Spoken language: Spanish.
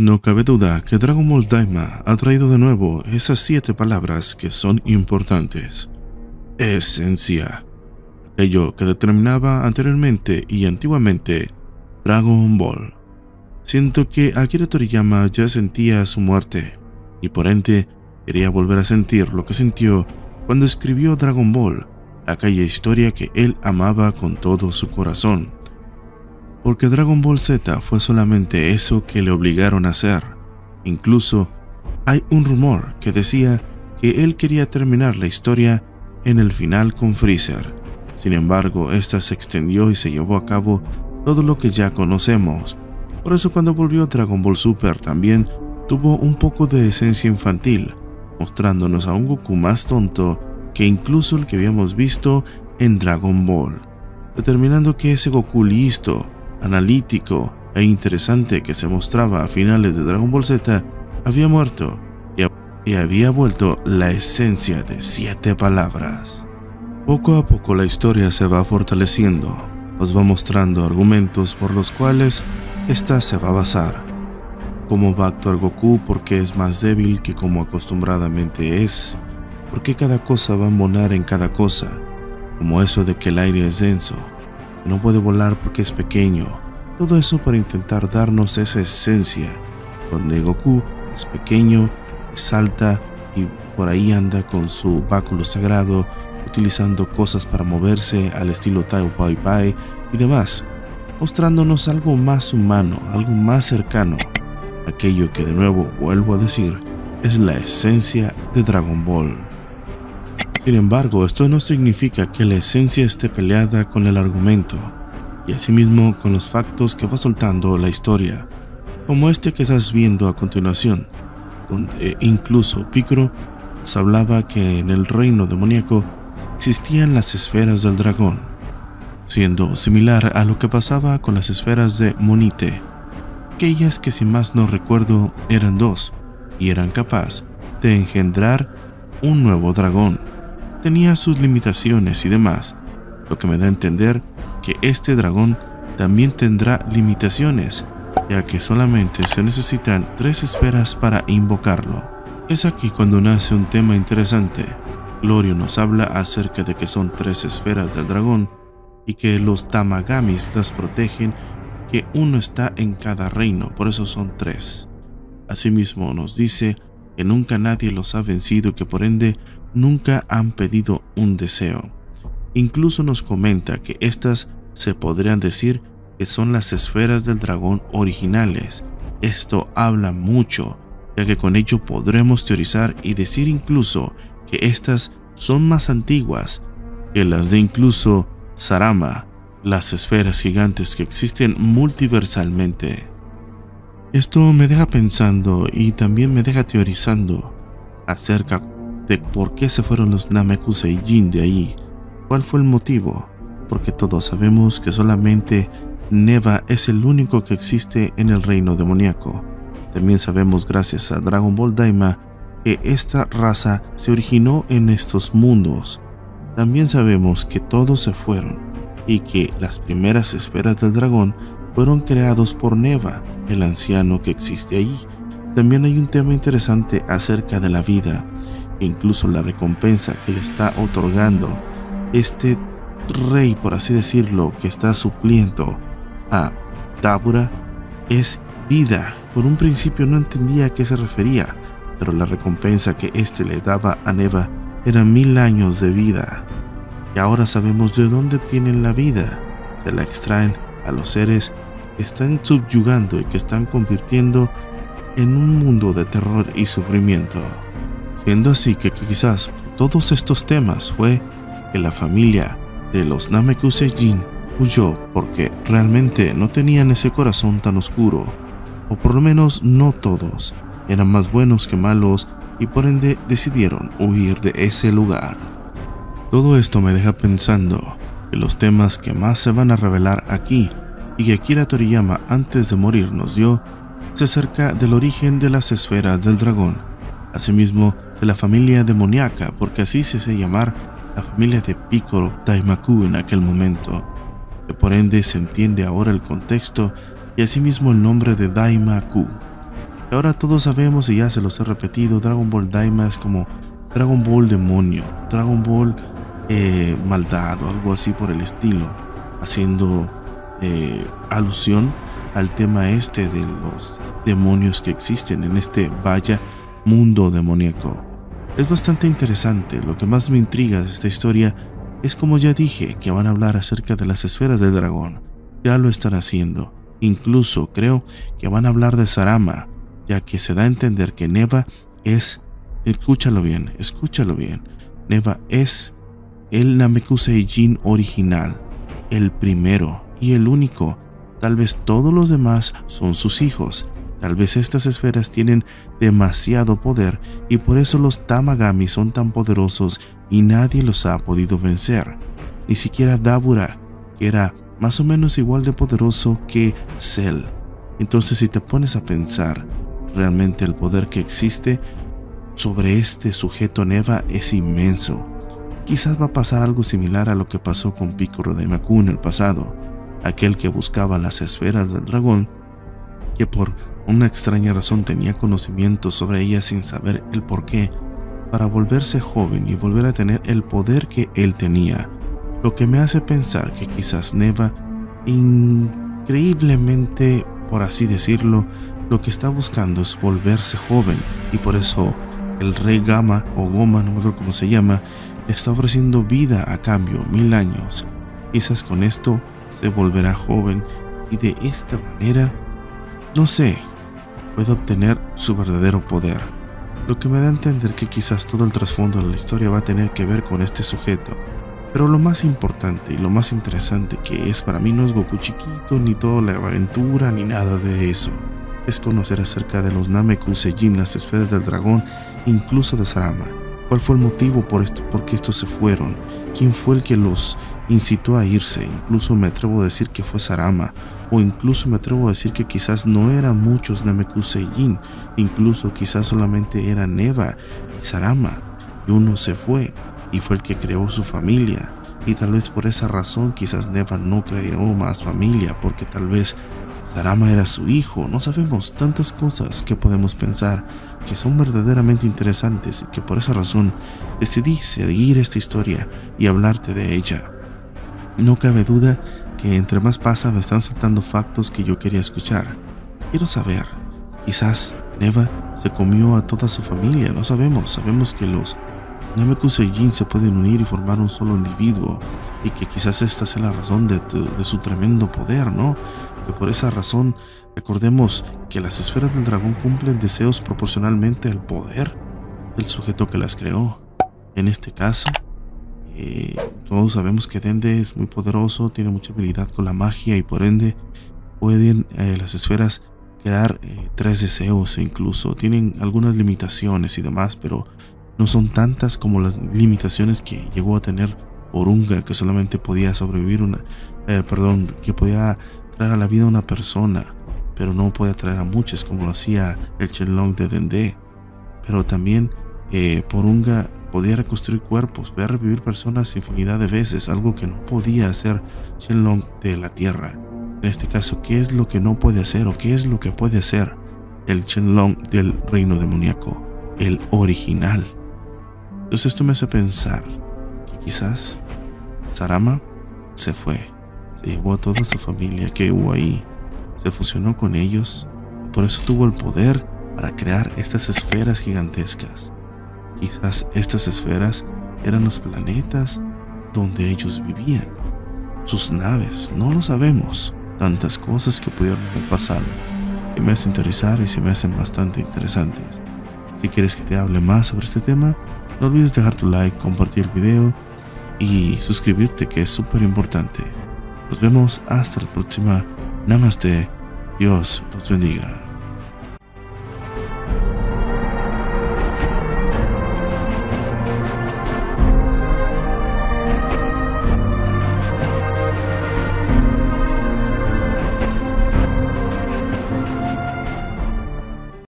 No cabe duda que Dragon Ball Daima ha traído de nuevo esas 7 palabras que son importantes. Esencia. Aquello que determinaba anteriormente y antiguamente Dragon Ball. Siento que Akira Toriyama ya sentía su muerte y por ende quería volver a sentir lo que sintió cuando escribió Dragon Ball, aquella historia que él amaba con todo su corazón. Porque Dragon Ball Z fue solamente eso que le obligaron a hacer. Incluso hay un rumor que decía que él quería terminar la historia en el final con Freezer. Sin embargo, esta se extendió y se llevó a cabo todo lo que ya conocemos. Por eso cuando volvió Dragon Ball Super también tuvo un poco de esencia infantil, mostrándonos a un Goku más tonto que incluso el que habíamos visto en Dragon Ball, determinando que ese Goku listo, analítico e interesante que se mostraba a finales de Dragon Ball Z había muerto y había vuelto la esencia de 7 palabras. Poco a poco la historia se va fortaleciendo, nos va mostrando argumentos por los cuales esta se va a basar. Cómo va a actuar Goku porque es más débil que como acostumbradamente es, porque cada cosa va a embonar en cada cosa, como eso de que el aire es denso, que no puede volar porque es pequeño, todo eso para intentar darnos esa esencia, donde Goku es pequeño, salta y por ahí anda con su báculo sagrado, utilizando cosas para moverse al estilo Tai Pai Pai y demás, mostrándonos algo más humano, algo más cercano, aquello que de nuevo vuelvo a decir, es la esencia de Dragon Ball. Sin embargo, esto no significa que la esencia esté peleada con el argumento, y asimismo con los factos que va soltando la historia, como este que estás viendo a continuación, donde incluso Piccolo nos hablaba que en el reino demoníaco existían las esferas del dragón, siendo similar a lo que pasaba con las esferas de Monite, aquellas que si más no recuerdo eran 2 y eran capaz de engendrar un nuevo dragón. Tenía sus limitaciones y demás, lo que me da a entender que este dragón también tendrá limitaciones, ya que solamente se necesitan 3 esferas para invocarlo. Es aquí cuando nace un tema interesante. Glorio nos habla acerca de que son 3 esferas del dragón y que los Tamagamis las protegen, que uno está en cada reino, por eso son 3. Asimismo nos dice que nunca nadie los ha vencido y que por ende nunca han pedido un deseo. Incluso nos comenta que estas se podrían decir que son las esferas del dragón originales. Esto habla mucho, ya que con ello podremos teorizar y decir incluso que estas son más antiguas que las de incluso Sarama, las esferas gigantes que existen multiversalmente. Esto me deja pensando y también me deja teorizando acerca de por qué se fueron los Namekusei Jin de ahí. ¿Cuál fue el motivo? Porque todos sabemos que solamente Neva es el único que existe en el reino demoníaco. También sabemos, gracias a Dragon Ball Daima, que esta raza se originó en estos mundos. También sabemos que todos se fueron y que las primeras esferas del dragón fueron creados por Neva, el anciano que existe allí. También hay un tema interesante acerca de la vida, e incluso la recompensa que le está otorgando este rey, por así decirlo, que está supliendo a Dabura, es vida. Por un principio no entendía a qué se refería, pero la recompensa que éste le daba a Neva era 1000 años de vida. Y ahora sabemos de dónde obtienen la vida. Se la extraen a los seres que están subyugando y que están convirtiendo en un mundo de terror y sufrimiento. Siendo así que quizás por todos estos temas fue que la familia de los Namekusei Jin huyó, porque realmente no tenían ese corazón tan oscuro, o por lo menos no todos, eran más buenos que malos y por ende decidieron huir de ese lugar. Todo esto me deja pensando que los temas que más se van a revelar aquí y que Akira Toriyama antes de morir nos dio es acerca del origen de las esferas del dragón, asimismo de la familia demoníaca, porque así se hace llamar la familia de Piccolo Daimaku en aquel momento, que por ende se entiende ahora el contexto y asimismo el nombre de Daimaku. Ahora todos sabemos, y ya se los he repetido, Dragon Ball Daima es como Dragon Ball demonio, Dragon Ball maldad o algo así por el estilo, haciendo alusión al tema este de los demonios que existen en este vaya mundo demoníaco. Es bastante interesante. Lo que más me intriga de esta historia es, como ya dije, que van a hablar acerca de las esferas del dragón. Ya lo están haciendo. Incluso creo que van a hablar de Sarama, ya que se da a entender que Neva es, escúchalo bien, Neva es el Namekusei Jin original, el primero y el único. Tal vez todos los demás son sus hijos. Tal vez estas esferas tienen demasiado poder y por eso los Tamagami son tan poderosos y nadie los ha podido vencer. Ni siquiera Dabura, que era más o menos igual de poderoso que Cell. Entonces, si te pones a pensar, realmente el poder que existe sobre este sujeto Neva es inmenso. Quizás va a pasar algo similar a lo que pasó con Picoro Daimaku en el pasado, aquel que buscaba las esferas del dragón, que por una extraña razón tenía conocimiento sobre ellas sin saber el porqué, para volverse joven y volver a tener el poder que él tenía, lo que me hace pensar que quizás Neva, increíblemente, por así decirlo, lo que está buscando es volverse joven, y por eso el rey Gama, o Goma, no me acuerdo cómo se llama, le está ofreciendo vida a cambio, 1000 años. Quizás con esto se volverá joven y de esta manera, no sé, puede obtener su verdadero poder. Lo que me da a entender que quizás todo el trasfondo de la historia va a tener que ver con este sujeto. Pero lo más importante y lo más interesante que es para mí no es Goku chiquito, ni toda la aventura, ni nada de eso. Es conocer acerca de los Namekusei Jin, las esferas del dragón, incluso de Sarama. ¿Cuál fue el motivo por qué estos se fueron? ¿Quién fue el que los incitó a irse? Incluso me atrevo a decir que fue Sarama, o incluso me atrevo a decir que quizás no eran muchos Namekusei Jin, incluso quizás solamente eran Neva y Sarama, y uno se fue, y fue el que creó su familia, y tal vez por esa razón quizás Neva no creó más familia, porque tal vez Sarama era su hijo. No sabemos, tantas cosas que podemos pensar que son verdaderamente interesantes y que por esa razón decidí seguir esta historia y hablarte de ella. No cabe duda que entre más pasa me están soltando factos que yo quería escuchar. Quiero saber, quizás Neva se comió a toda su familia, no sabemos. Sabemos que los Namekusei Jin se pueden unir y formar un solo individuo, y que quizás esta sea la razón de su tremendo poder, ¿no? Que por esa razón recordemos que las esferas del dragón cumplen deseos proporcionalmente al poder del sujeto que las creó. En este caso, todos sabemos que Dende es muy poderoso, tiene mucha habilidad con la magia y por ende pueden las esferas crear 3 deseos, e incluso tienen algunas limitaciones y demás, pero no son tantas como las limitaciones que llegó a tener Porunga, que solamente podía sobrevivir que podía traer a la vida a una persona, pero no podía traer a muchas como lo hacía el Shenlong de Dende. Pero también Porunga podía reconstruir cuerpos, podía revivir personas infinidad de veces, algo que no podía hacer Shenlong de la Tierra. En este caso, ¿qué es lo que no puede hacer o qué es lo que puede hacer el Shenlong del reino demoníaco, el original? Entonces esto me hace pensar que quizás Sarama se fue, se llevó a toda su familia que hubo ahí, se fusionó con ellos, y por eso tuvo el poder para crear estas esferas gigantescas. Quizás estas esferas eran los planetas donde ellos vivían, sus naves, no lo sabemos. Tantas cosas que pudieron haber pasado, que me hacen teorizar y se me hacen bastante interesantes. Si quieres que te hable más sobre este tema, no olvides dejar tu like, compartir el video y suscribirte, que es súper importante. Nos vemos hasta la próxima. Namaste. Dios los bendiga.